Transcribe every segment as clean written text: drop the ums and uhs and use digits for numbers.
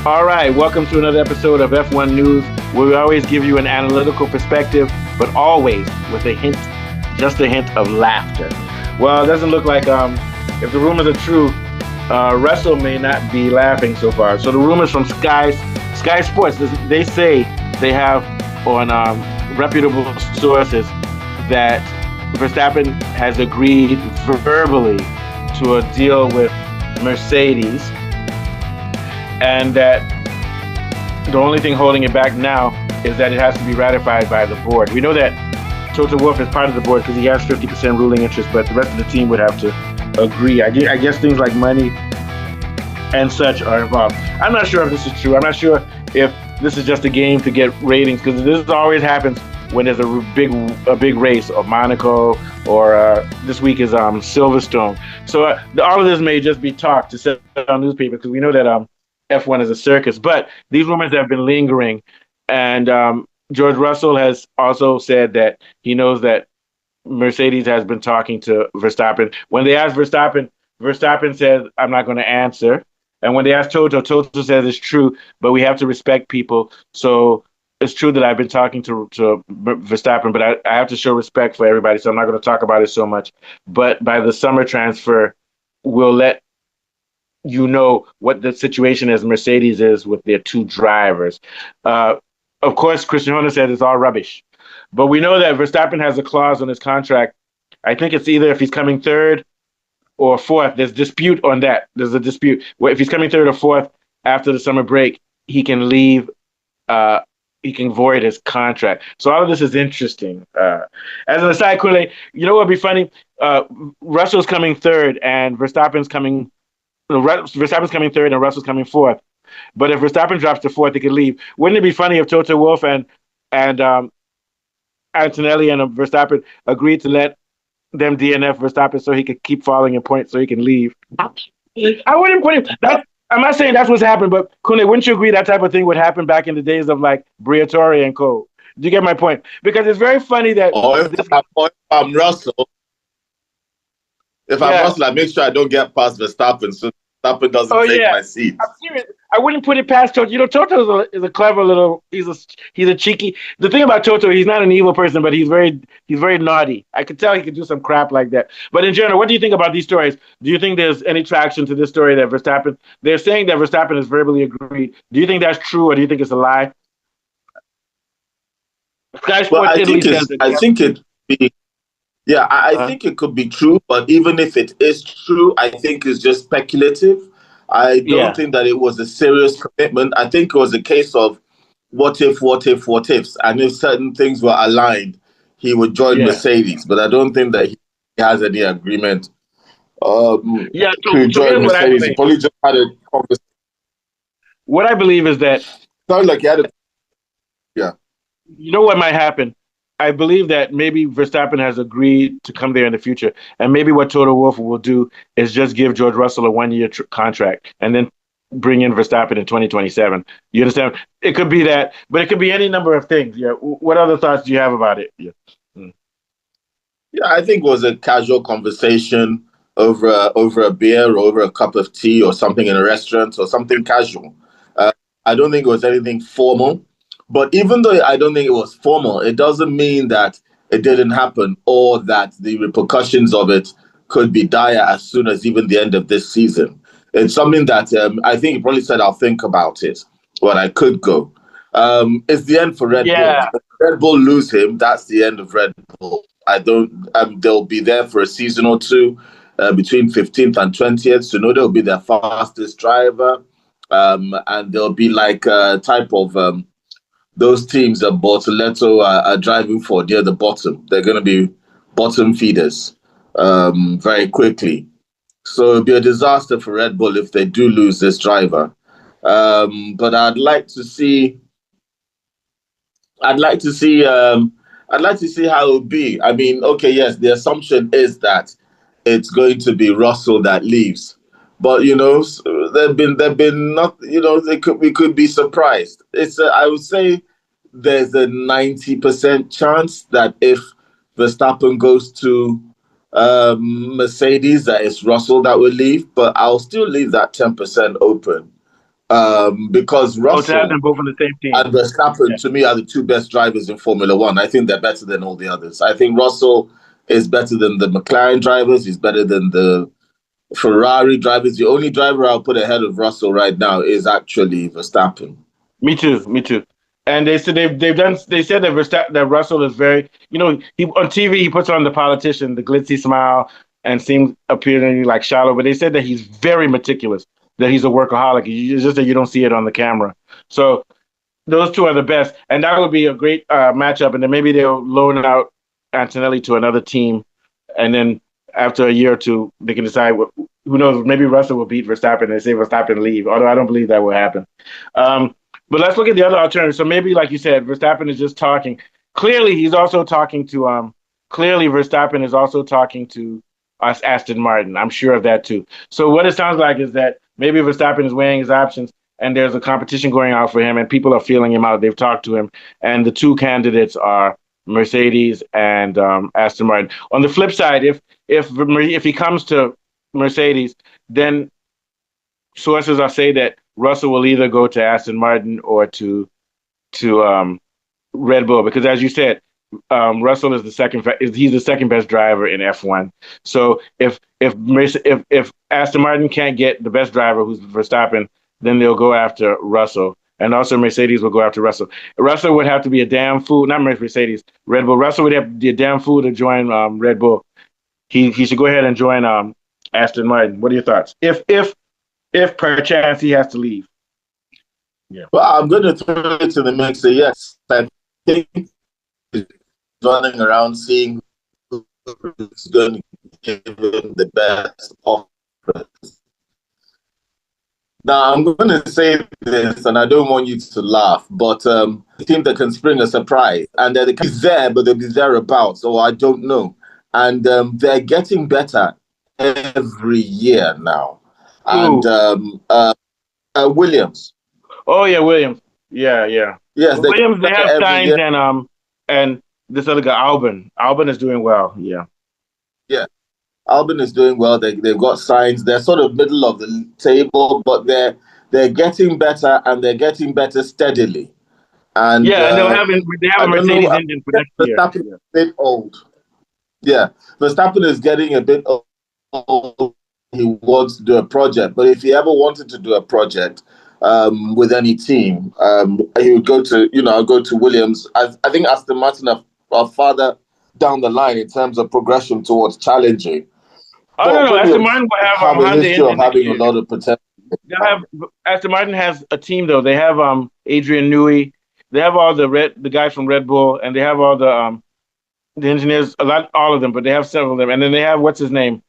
All right, welcome to another episode of F1 News, where we always give you an analytical perspective, but always with a hint, just a hint of laughter. Well, it doesn't look like if the rumors are true, Russell may not be laughing so far. So the rumors from Sky Sports, they say they have on reputable sources that Verstappen has agreed verbally to a deal with Mercedes, and that the only thing holding it back now is that it has to be ratified by the board. We know that Toto Wolff is part of the board because he has 50% ruling interest, but the rest of the team would have to agree. I guess things like money and such are involved. I'm not sure if this is true. I'm not sure if this is just a game to get ratings, because this always happens when there's a big race, or Monaco, or this week is Silverstone. So all of this may just be talk to sell newspapers, because we know that F1 is a circus. But these rumors have been lingering, and George Russell has also said that he knows that Mercedes has been talking to Verstappen. When they asked Verstappen, Verstappen said, "I'm not going to answer." And when they asked Toto, Toto says it's true, but we have to respect people. So it's true that I've been talking to Verstappen, but I have to show respect for everybody, so I'm not going to talk about it so much. But by the summer transfer, we'll let you know what the situation as Mercedes is with their two drivers. Of course, Christian Horner said it's all rubbish. But we know that Verstappen has a clause on his contract. I think it's either if he's coming third or fourth. There's dispute on that. There's a dispute. If he's coming third or fourth after the summer break, he can leave. He can void his contract. So all of this is interesting. As an aside, quickly, you know what would be funny? Russell's coming third, and Verstappen's coming. Verstappen's coming third, and Russell's coming fourth. But if Verstappen drops to fourth, he could leave. Wouldn't it be funny if Toto Wolff and Antonelli and Verstappen agreed to let them DNF Verstappen so he could keep falling in points so he can leave? I wouldn't put it. I'm not saying that's what's happened, but Kune, wouldn't you agree that type of thing would happen back in the days of like Briatore and co? Do you get my point? Because it's very funny that if I'm Russell, I make sure I don't get past Verstappen, so Verstappen doesn't take my seat. I'm serious. I wouldn't put it past Toto. You know, Toto is a clever little. He's a cheeky. The thing about Toto, he's not an evil person, but he's very naughty. I could tell he could do some crap like that. But in general, what do you think about these stories? Do you think there's any traction to this story that Verstappen? They're saying that Verstappen has verbally agreed. Do you think that's true, or do you think it's a lie? Sky Sports I think it could be true, but even if it is true, I think it's just speculative. I don't think that it was a serious commitment. I think it was a case of what ifs. And if certain things were aligned, he would join Mercedes. But I don't think that he has any agreement to join Mercedes. He probably just had a conversation. What I believe is that... Sounds like he had a... Yeah. You know what might happen? I believe that maybe Verstappen has agreed to come there in the future. And maybe what Toto Wolff will do is just give George Russell a one-year contract and then bring in Verstappen in 2027. You understand? It could be that, but it could be any number of things. Yeah. What other thoughts do you have about it? Yeah, I think it was a casual conversation over a beer or over a cup of tea or something in a restaurant or something casual. I don't think it was anything formal. But even though I don't think it was formal, it doesn't mean that it didn't happen or that the repercussions of it could be dire as soon as even the end of this season. It's something that I think he probably said, I'll think about it, but I could go. It's the end for Red Bull. If Red Bull lose him, that's the end of Red Bull. They'll be there for a season or two between 15th and 20th. So they'll be their fastest driver. And they'll be like a type of... those teams that Bortoleto are driving for near the bottom. They're going to be bottom feeders very quickly. So it'll be a disaster for Red Bull if they do lose this driver. But I'd like to see how it would be. I mean, okay, yes, the assumption is that it's going to be Russell that leaves. But there've been not. We could be surprised. I would say there's a 90% chance that if Verstappen goes to Mercedes, that it's Russell that will leave. But I'll still leave that 10% open. because Oh, to have them Russell both on the same team. and Verstappen, to me, are the two best drivers in Formula One. I think they're better than all the others. I think Russell is better than the McLaren drivers. He's better than the Ferrari drivers. The only driver I'll put ahead of Russell right now is actually Verstappen. Me too. Me too. And they said they've done. They said that that Russell is very. He on TV he puts on the politician, the glitzy smile, and seems appearing like shallow. But they said that he's very meticulous. That he's a workaholic. It's just that you don't see it on the camera. So those two are the best, and that would be a great matchup. And then maybe they'll loan out Antonelli to another team, and then after a year or two, they can decide. Who knows? Maybe Russell will beat Verstappen and say Verstappen leave. Although I don't believe that will happen. But let's look at the other alternative. So maybe, like you said, Verstappen is just talking. Clearly, he's also talking to. Clearly, Verstappen is also talking to us, Aston Martin. I'm sure of that too. So what it sounds like is that maybe Verstappen is weighing his options, and there's a competition going out for him, and people are feeling him out. They've talked to him, and the two candidates are Mercedes and Aston Martin. On the flip side, if he comes to Mercedes, then sources are say that Russell will either go to Aston Martin or to Red Bull, because as you said, Russell is he's the second best driver in F1. So if Aston Martin can't get the best driver, who's Verstappen, then they'll go after Russell, and also Mercedes will go after Russell. Russell would have to be a damn fool, not Mercedes, Red Bull. Russell would have to be a damn fool to join Red Bull. He should go ahead and join Aston Martin. What are your thoughts? If perchance he has to leave. Yeah. Well, I'm going to throw it to the mix. Yes, I think running around seeing who's going to give him the best offer. Now, I'm going to say this, and I don't want you to laugh, but a team that can spring a surprise, and they're there, but they'll be thereabouts, or I don't know. And they're getting better every year now. And Williams. Oh yeah, Williams. Yeah. Yes, Williams. They have Sainz and this other guy, Albon. Albon is doing well. Yeah. Albon is doing well. They've got Sainz. They're sort of middle of the table, but they're getting better, and they're getting better steadily. And yeah, and they have a Mercedes engine for next year. Verstappen is a bit old. Yeah, Verstappen is getting a bit old. He wants to do a project, but if he ever wanted to do a project with any team, he would go to Williams. I think Aston Martin are farther down the line in terms of progression towards challenging. Oh no, Aston Martin will have a history of having a lot of potential. Aston Martin has a team though. They have Adrian Newey. They have all the guys from Red Bull, and they have all the engineers. All of them, but they have several of them. And then they have what's his name?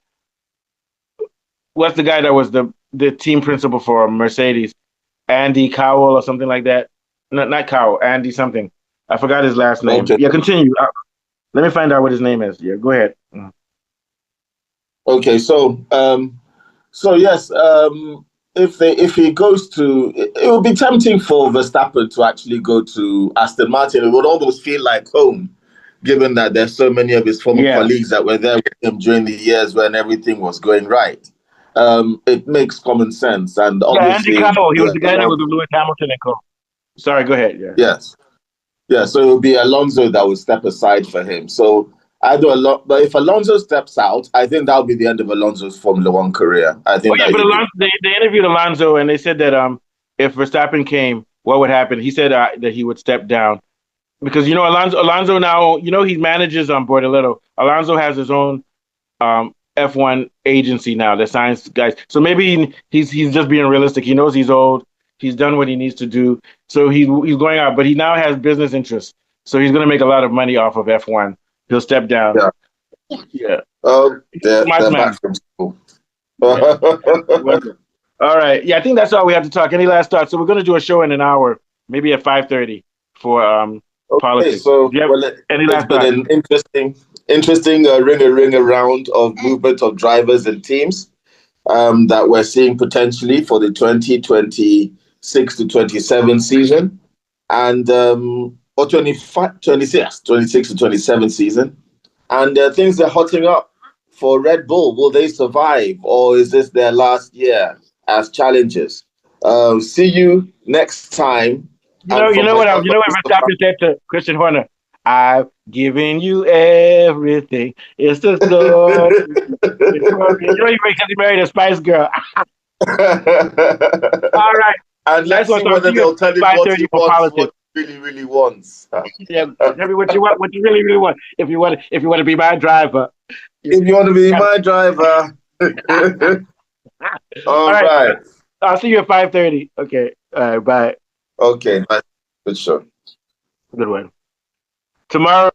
What's the guy that was the team principal for Mercedes? Andy Cowell or something like that. Not Cowell. Andy something. I forgot his last name. Okay. Yeah, continue. Let me find out what his name is. Yeah, go ahead. Okay, so yes, if he goes to, it would be tempting for Verstappen to actually go to Aston Martin. It would almost feel like home, given that there's so many of his former colleagues that were there with him during the years when everything was going right. It makes common sense, and obviously, Andy Cowell, he was the guy that was with Lewis Hamilton and co. Sorry, go ahead. Yeah. Yes. Yeah. So it would be Alonso that would step aside for him. So I do a lot, but if Alonso steps out, I think that would be the end of Alonso's Formula One career. I think. But Alonso, they interviewed Alonso, and they said that if Verstappen came, what would happen? He said that he would step down because Alonso now he manages Bortoleto. Alonso has his own F1 agency now that signs guys. So maybe he's just being realistic. He knows he's old. He's done what he needs to do. So he's going out, but he now has business interests. So he's going to make a lot of money off of F1. He'll step down. Yeah. Oh, they're back from school. All right. Yeah, I think that's all we have to talk. Any last thoughts? So we're going to do a show in an hour, maybe at 5:30 for politics. So any last thoughts? An interesting ring around of movement of drivers and teams that we're seeing potentially for the 2026 to 27 season, and or 26 to 27 season, and things are hotting up for Red Bull. Will they survive, or is this their last year as challengers? See you next time. You know, And you from know what? myself, You know what Verstappen said to Christian Horner? I've given you everything. It's the story. You know, he married a Spice Girl. All right. and Nice let's one. see So I'll whether see you at they'll tell him what 5:30 he for wants, politics. what he really, really wants. Yeah, tell me what you want, what you really, really want. If you want to be my driver. If you want to be my driver. All All right. right. I'll see you at 5:30. Okay. All right. Bye. Okay. Good show. Good one. Tomorrow.